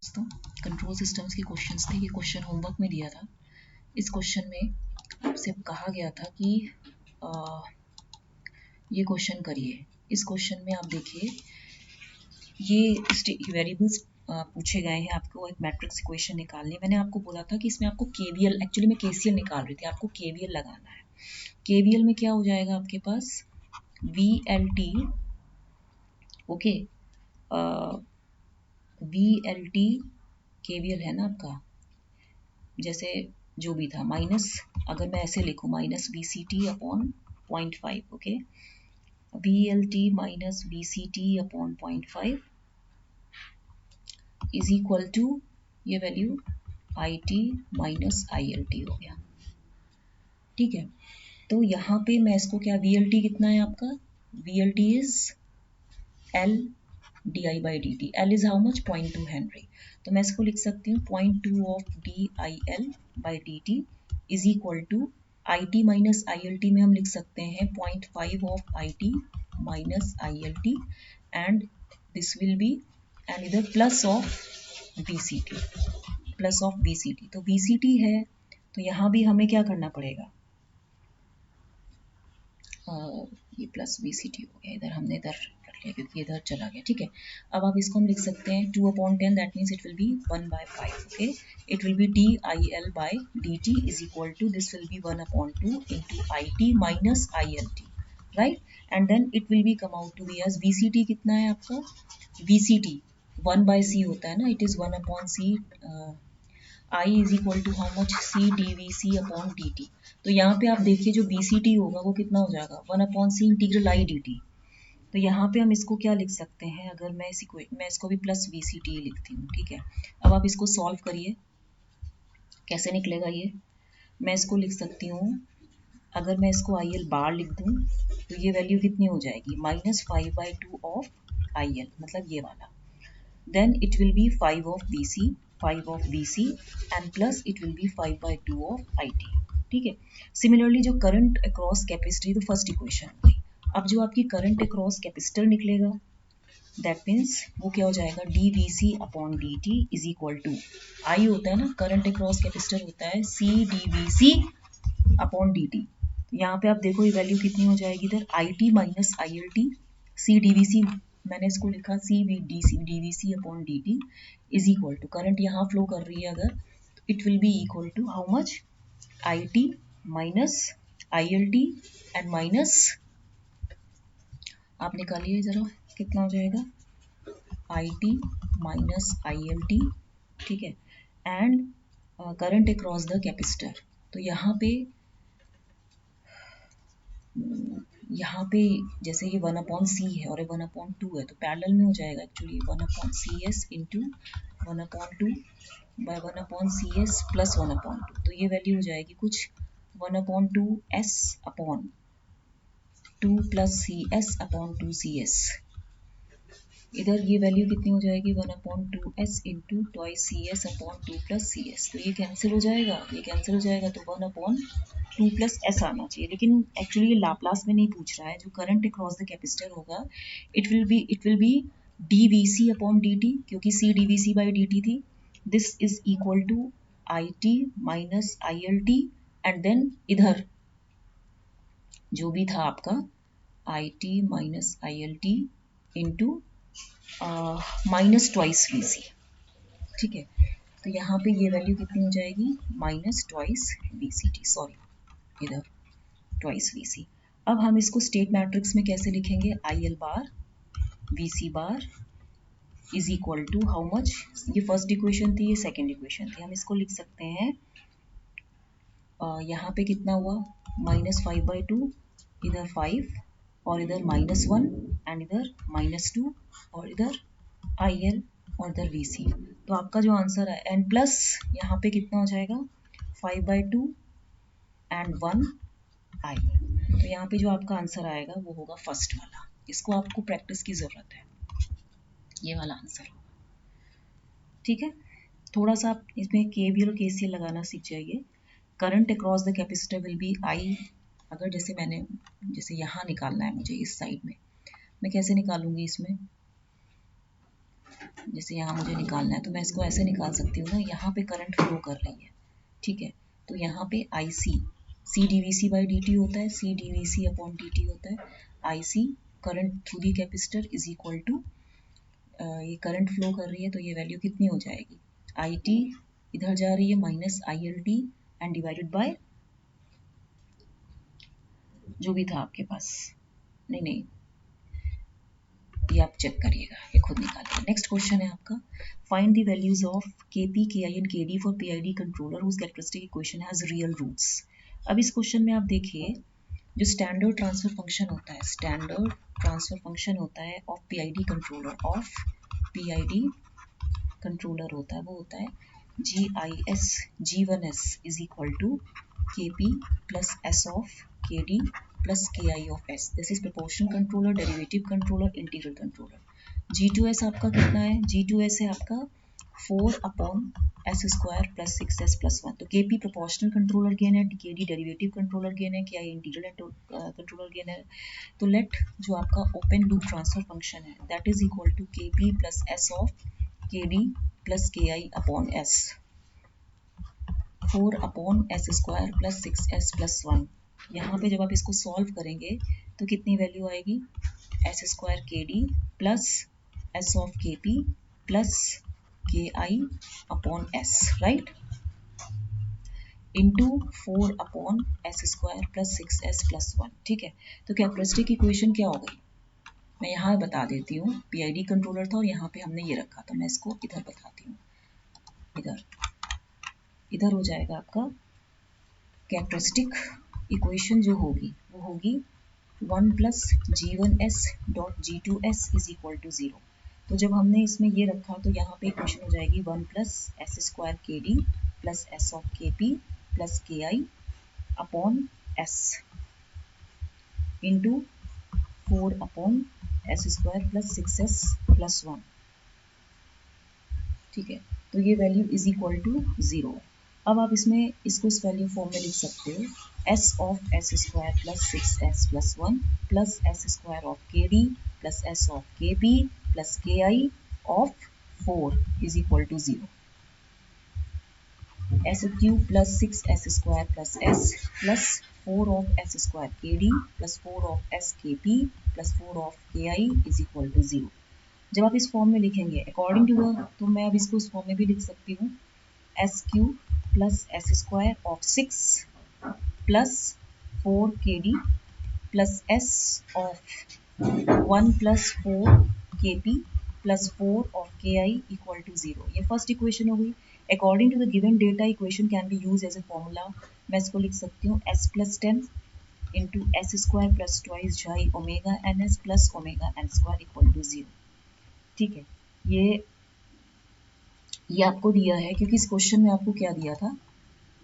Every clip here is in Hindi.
दोस्तों, कंट्रोल सिस्टम्स के क्वेश्चंस थे। ये क्वेश्चन होमवर्क में दिया था। इस क्वेश्चन में आपसे कहा गया था कि ये क्वेश्चन करिए। इस क्वेश्चन में आप देखिए, ये वेरिएबल्स पूछे गए हैं। आपको एक मैट्रिक्स इक्वेशन निकालनी है। मैंने आपको बोला था कि इसमें आपको केवीएल, एक्चुअली मैं केसीएल निकाल रही थी, आपको केवीएल लगाना है। केवीएल में क्या हो जाएगा आपके पास, वीएलटी, ओके, वीएलटी केवीएल है ना आपका, जैसे जो भी था माइनस, अगर मैं ऐसे लिखूं minus V C T upon 0.5, okay, V L T minus V C T upon 0.5 is equal to ये value I T minus I L T हो गया। ठीक है, तो यहाँ पे मैं इसको क्या, वी एल टी कितना है आपका, V L T is L D I by D T. L is how much, 0.2 henry. तो मैं इसको लिख सकती हूँ 0.2 of D I L by D T is equal to I T minus I L T में हम लिख सकते हैं 0.5 of I T minus I L T, and this will be, and इधर plus of B C T, plus of B C T. तो बी सी टी है, तो यहाँ भी हमें क्या करना पड़ेगा, ये प्लस बी सी टी हो गया, इधर हमने इधर कर लिया क्योंकि इधर चला गया। ठीक है, अब आप इसको हम लिख सकते हैं 2/10, that means it will be 1/5, okay. It will be D I L by D T is equal to, this will be 1/2 into I T minus I L T, right, and then it will be come out to be as V C T कितना है आपका, वी सी टी 1/c होता है ना, it is 1/c, I is equal to how much, C D V C upon D T. तो यहाँ पे आप देखिए जो बी सी टी होगा वो कितना हो जाएगा, 1/c integral I D T. तो यहाँ पे हम इसको क्या लिख सकते हैं, अगर मैं मैं इसको भी प्लस वी सी टी लिखती हूँ। ठीक है, अब आप इसको सॉल्व करिए, कैसे निकलेगा ये, मैं इसको लिख सकती हूँ, अगर मैं इसको आई एल बार लिख दूँ तो ये वैल्यू कितनी हो जाएगी, -5/2 ऑफ आई एल, मतलब ये वाला, then it will be 5 of BC, 5 of BC and plus it will be 5/2 of IT। ठीक है, सिमिलरली जो करंट अक्रॉस कैपेसिटी, तो फर्स्ट इक्वेशन हो गई। अब जो आपकी करंट अक्रॉस कैपेसिटर निकलेगा, दैट मीन्स वो क्या हो जाएगा, D V C upon D T is equal to, I होता है ना करंट अक्रॉस कैपेसिटर होता है, C D V C upon D T. यहाँ पे आप देखो ये वैल्यू कितनी हो जाएगी, इधर I T minus I L T, C D V C, मैंने इसको लिखा C V D V C upon D T is equal to, current यहाँ फ्लो कर रही है अगर, it will be equal to how much, I T minus I L T and minus, आप निकालिए जरा कितना हो जाएगा, I T minus I L T, ठीक है, and current across the capacitor. तो यहाँ पे जैसे ये 1/c है और ये 1/2 है, तो पैरेलल में हो जाएगा actually 1/cs into 1/2 bye 1/cs plus 1/2। तो ये वैल्यू हो जाएगी कुछ 1/2s upon 2 plus C S upon 2cs। इधर ये वैल्यू कितनी हो जाएगी, 1/2s into twice C S upon 2 plus C S. तो ये कैंसिल हो जाएगा, ये कैंसिल हो जाएगा, तो 1/2 प्लस एस आना चाहिए। लेकिन एक्चुअली ये लाप्लास में नहीं पूछ रहा है, जो करंट अक्रॉस द कैपेसिटर होगा it will be D V C upon D T, क्योंकि C D V C by D T थी। This is equal to I T minus I L T, and then इधर जो भी था आपका I T minus I L T into minus twice V C. ठीक है, तो यहाँ पे ये वैल्यू कितनी हो जाएगी, minus twice V C T, sorry इधर ट्वाइस वी सी। अब हम इसको स्टेट मैट्रिक्स में कैसे लिखेंगे, I L bar V C bar is equal to how much, ये फर्स्ट इक्वेशन थी, ये सेकेंड इक्वेशन थी, हम इसको लिख सकते हैं यहाँ पे कितना हुआ, -5/2, इधर 5 और इधर -1 एंड इधर -2 और इधर आई एल और इधर वी सी। तो आपका जो आंसर है एन प्लस यहाँ पे कितना हो जाएगा, 5/2 एंड 1 आई। तो यहाँ पे जो आपका आंसर आएगा वो होगा फर्स्ट वाला। इसको आपको प्रैक्टिस की ज़रूरत है, ये वाला आंसर होगा। ठीक है, थोड़ा सा आप इसमें केवीएल और केसीएल लगाना सीख जाइए। Current across the capacitor will be I, अगर जैसे यहाँ निकालना है मुझे इस साइड में, मैं कैसे निकालूंगी इसमें, जैसे यहाँ मुझे निकालना है तो मैं इसको ऐसे निकाल सकती हूँ ना, यहाँ पे करंट फ्लो कर रही है, ठीक है। तो यहाँ पे I C D V C by D T होता है, C D V C upon D T होता है। I C current through the capacitor is equal to, ये करंट फ्लो कर रही है तो ये वैल्यू कितनी हो जाएगी, आई टी इधर जा रही है minus I L T and divided by जो भी था आपके पास, नहीं नहीं, ये आप चेक करिएगा, ये खुद निकालिए। नेक्स्ट क्वेश्चन है आपका, find the values of K P K I and K D for P I D controller whose characteristic equation has real roots. अब इस क्वेश्चन में आप देखिए, जो स्टैंडर्ड ट्रांसफर फंक्शन होता है, स्टैंडर्ड ट्रांसफर फंक्शन होता है of P I D controller, of P I D controller होता है, वो होता है G I S G one S is equal to K P plus S of K D plus K I of S. This is proportional controller, derivative controller, integral controller. G two S आपका कितना है, जी टू एस है आपका 4 upon S square plus 6s plus 1। तो के पी प्रोपोर्शनल कंट्रोलर गेन है, के डी डेरिवेटिव कंट्रोलर गेन है, के आई इंटीग्रल कंट्रोलर गेन है। तो लेट जो आपका ओपन लूप ट्रांसफर फंक्शन है that is equal to K P plus S of K D plus K I upon S, 4 upon S square plus 6s plus 1। यहाँ पे जब आप इसको सॉल्व करेंगे तो कितनी वैल्यू आएगी, S square K D plus S of K P plus K I upon S, right, into 4 upon S square plus 6s plus 1, ठीक है। तो कैरेक्टरिस्टिक इक्वेशन क्या हो गई, मैं यहाँ बता देती हूँ, पीआईडी कंट्रोलर था और यहाँ पे हमने ये रखा था, मैं इसको इधर बताती हूँ, इधर इधर हो जाएगा आपका कैरेक्टरिस्टिक इक्वेशन जो होगी वो होगी 1 plus G one S dot G two S is equal to 0। तो जब हमने इसमें ये रखा तो यहाँ पे इक्वेशन हो जाएगी 1 plus S square K D plus S of K P plus K I upon S into 4 upon S square plus 6s plus 1, ठीक है। तो ये वैल्यू इज इक्वल टू 0 है। अब आप इसमें इसको इस वैल्यू फॉर्म में लिख सकते हो, s of S square plus 6s plus 1 plus S square of K D plus S of K P plus K I of 4 is equal to 0, S cube plus 6s square plus s plus 4 of S square K D plus 4 of S K P plus 4 of K I is equal to 0। जब आप इस फॉर्म में लिखेंगे अकॉर्डिंग टू द, तो मैं अब इसको इस फॉर्म में भी लिख सकती हूँ, S cube plus S square of 6 plus 4 के D plus S of 1 plus 4 के P plus 4 of K I equal to 0। ये फर्स्ट इक्वेशन हो गई। According to the given data equation can be use as a formula, मैं इसको लिख सकती हूँ S plus 10 into S square plus twice xi omega N S plus omega N square equal to 0, ठीक है। ये आपको दिया है क्योंकि इस क्वेश्चन में आपको क्या दिया था,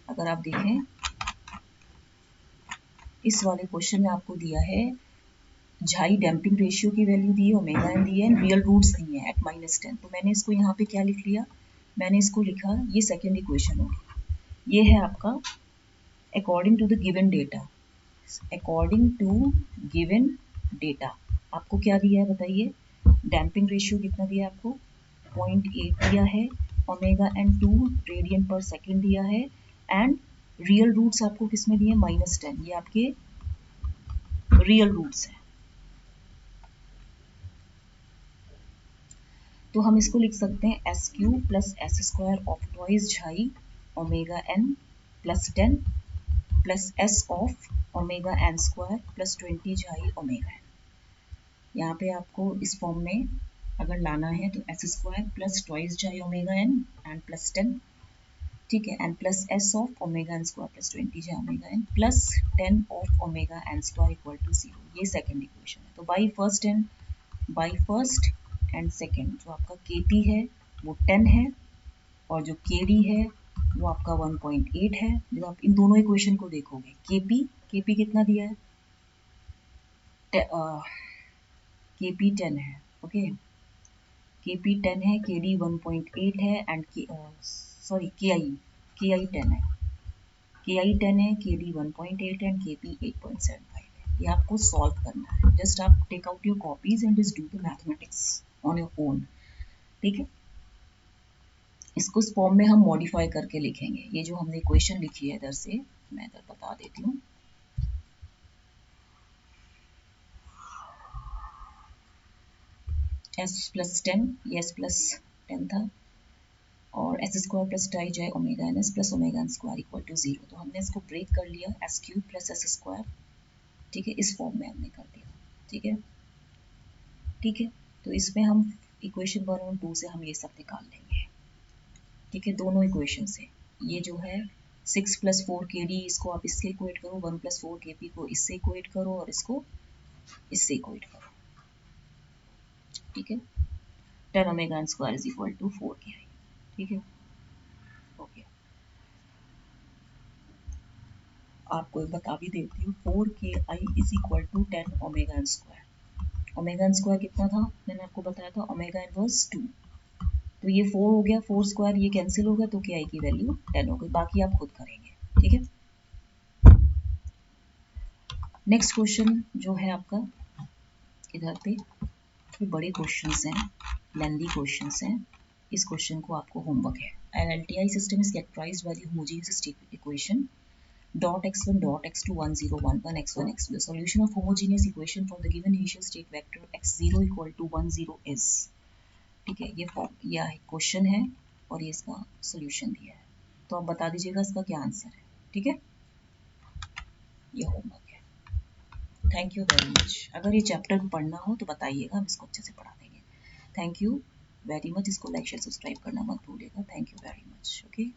अगर आप देखें इस वाले क्वेश्चन में आपको दिया है झाई डैम्पिंग रेशियो की वैल्यू दी है, ओमेगा एन दी है, रियल रूट्स दी है एट -10। तो मैंने इसको यहाँ पे क्या लिख लिया, मैंने इसको लिखा, ये सेकेंड इक्वेशन होगी, ये है आपका according to the given data, according to given data आपको क्या दिया है बताइए, डैम्पिंग रेशियो कितना दिया है आपको 0.8 दिया है, ओमेगा एन 2 रेडियन पर सेकेंड दिया है, एंड रियल रूट्स आपको किसमें दिए -10, ये आपके रियल रूट्स हैं। तो हम इसको लिख सकते हैं S cube plus S square of twice xi omega N plus 10 plus S of omega N square plus 20 xi omega N. यहाँ पे आपको इस फॉर्म में अगर लाना है तो S square plus twice xi omega N and plus 10, ठीक है, and plus S of omega N square plus 20 xi omega N plus 10 of omega N square equal to 0, ये सेकेंड इक्वेशन है। तो बाई फर्स्ट एंड सेकेंड जो आपका के पी है वो 10 है और जो के डी है वो आपका 1.8 है। जब आप इन दोनों इक्वेशन को देखोगे, के पी कितना दिया है, के पी 10 है, ओके, के पी 10 है, के डी 1.8 है एंड सॉरी के आई 10 है, के आई 10 है, के डी 1.8 एंड के पी 8.75 है। ये आपको सॉल्व करना है, जस्ट आप take out your copies and just do the mathematics on your own. ठीक है, इसको इस फॉर्म में हम मॉडिफाई करके लिखेंगे। ये जो हमने इक्वेशन लिखी है इधर से, मैं इधर बता देती हूँ। एस प्लस 10, ये एस प्लस 10 था, और एस स्क्वायर प्लस टाई जाए omega N S plus omega N square equal to 0। तो हमने इसको ब्रेक कर लिया, s cube plus S square, ठीक है, इस फॉर्म में हमने कर दिया। ठीक है, ठीक है, तो इसमें हम इक्वेशन 1 और 2 से हम ये सब निकाल लेंगे। ठीक है, दोनों इक्वेशन से ये जो है 6 प्लस 4 के डी, इसको आप इससे इक्वेट करो, 1 प्लस 4 के पी को इससे इक्वेट करो, और इसको इससे इक्वेट करो। ठीक है, 10 omega N square is equal to 4 के आई। ठीक है, ओके, आपको एक बता भी देती हूँ, 4 के I is equal to 10 omega N square. Omega N square कितना था, मैंने आपको बताया था, ओमेगा एन वाज 2, तो ये 4 हो गया, 4 स्क्वायर ये कैंसिल हो गया, तो के आई की वैल्यू 10 हो गई। बाकी आप खुद करेंगे। ठीक है, नेक्स्ट क्वेश्चन जो है आपका इधर पे, ये बड़े क्वेश्चंस हैं, लेंदी क्वेश्चंस हैं। इस क्वेश्चन को आपको होमवर्क है। An LTI system is characterized by the homogeneous state equation dot x1 dot x2 1 0 1 1 x1 x2. The solution of homogeneous equation from the given initial state vector x0 equal to 1 0 is. ठीक है, ये फॉर्म यह क्वेश्चन है और ये इसका सोल्यूशन दिया है, तो आप बता दीजिएगा इसका क्या आंसर है। ठीक है, ये होमवर्क है। Thank you very much. अगर ये चैप्टर पढ़ना हो तो बताइएगा, हम इसको अच्छे से पढ़ा देंगे। Thank you very much. इसको लाइक शेयर सब्सक्राइब करना मत भूलिएगा। Thank you very much. Okay.